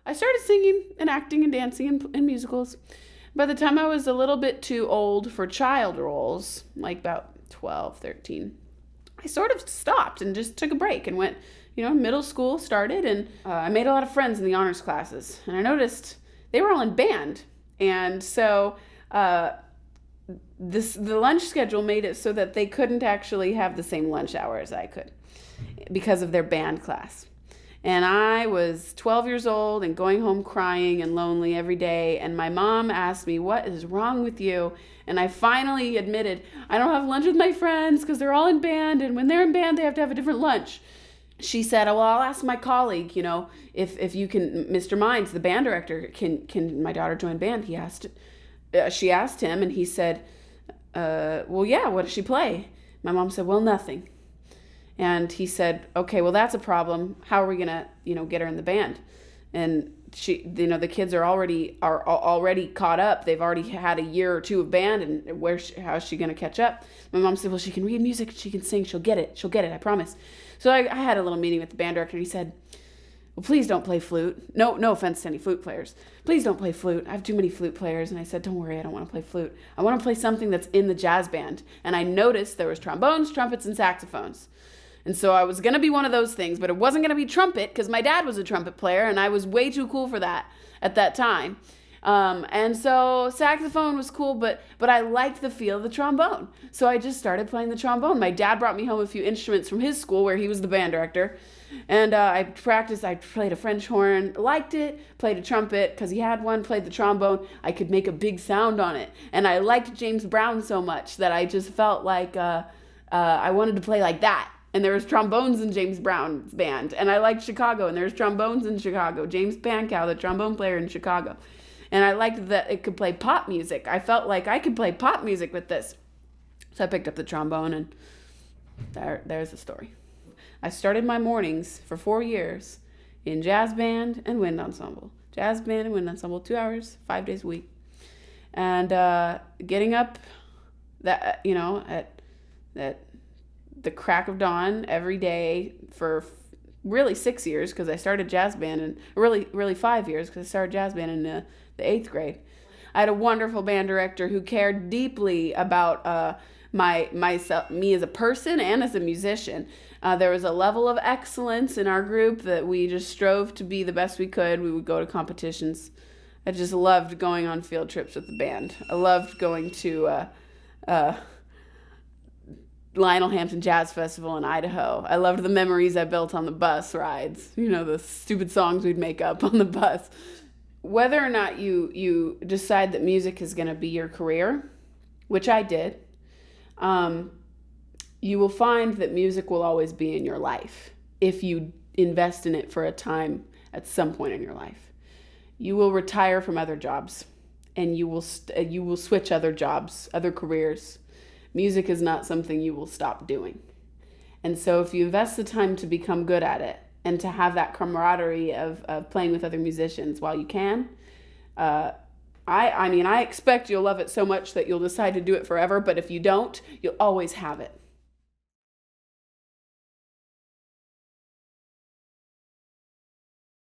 I started singing and acting and dancing in musicals. By the time I was a little bit too old for child roles, like about 12, 13, I sort of stopped and just took a break and went, middle school started, and I made a lot of friends in the honors classes. And I noticed they were all in band. And so the lunch schedule made it so that they couldn't actually have the same lunch hour as I could because of their band class. And I was 12 years old and going home crying and lonely every day. And my mom asked me, "What is wrong with you?" And I finally admitted, "I don't have lunch with my friends because they're all in band. And when they're in band, they have to have a different lunch." She said, "Oh, well, I'll ask my colleague, if you can, Mr. Mines, the band director, can my daughter join band?" She asked him, and he said, "Well, yeah, what does she play?" My mom said, "Well, nothing." And he said, "Okay, well, that's a problem. How are we gonna, get her in the band?" And she, the kids are already caught up. They've already had a year or two of band, and how is she gonna catch up? My mom said, "Well, she can read music, she can sing, she'll get it, I promise." So I had a little meeting with the band director, and he said, "Well, please don't play flute. No offense to any flute players. Please don't play flute. I have too many flute players." And I said, "Don't worry, I don't want to play flute. I want to play something that's in the jazz band." And I noticed there was trombones, trumpets, and saxophones. And so I was going to be one of those things, but it wasn't going to be trumpet because my dad was a trumpet player and I was way too cool for that at that time. And so saxophone was cool, but I liked the feel of the trombone. So I just started playing the trombone. My dad brought me home a few instruments from his school where he was the band director. And I practiced. I played a French horn, liked it, played a trumpet because he had one, played the trombone. I could make a big sound on it. And I liked James Brown so much that I just felt like I wanted to play like that. And there was trombones in James Brown's band. And I liked Chicago, and there was trombones in Chicago. James Pankow, the trombone player in Chicago. And I liked that it could play pop music. I felt like I could play pop music with this. So I picked up the trombone, and there's the story. I started my mornings for 4 years in jazz band and wind ensemble. Jazz band and wind ensemble, 2 hours, 5 days a week. And getting up at the crack of dawn every day for really 6 years because I started jazz band, and really 5 years because I started jazz band in the 8th grade. I had a wonderful band director who cared deeply about me as a person and as a musician. There was a level of excellence in our group that we just strove to be the best we could. We would go to competitions. I just loved going on field trips with the band. I loved going to Lionel Hampton Jazz Festival in Idaho. I loved the memories I built on the bus rides. The stupid songs we'd make up on the bus. Whether or not you decide that music is going to be your career, which I did, you will find that music will always be in your life if you invest in it for a time at some point in your life. You will retire from other jobs, and you will switch other jobs, other careers. Music is not something you will stop doing. And so if you invest the time to become good at it and to have that camaraderie of playing with other musicians while you can, I expect you'll love it so much that you'll decide to do it forever. But if you don't, you'll always have it.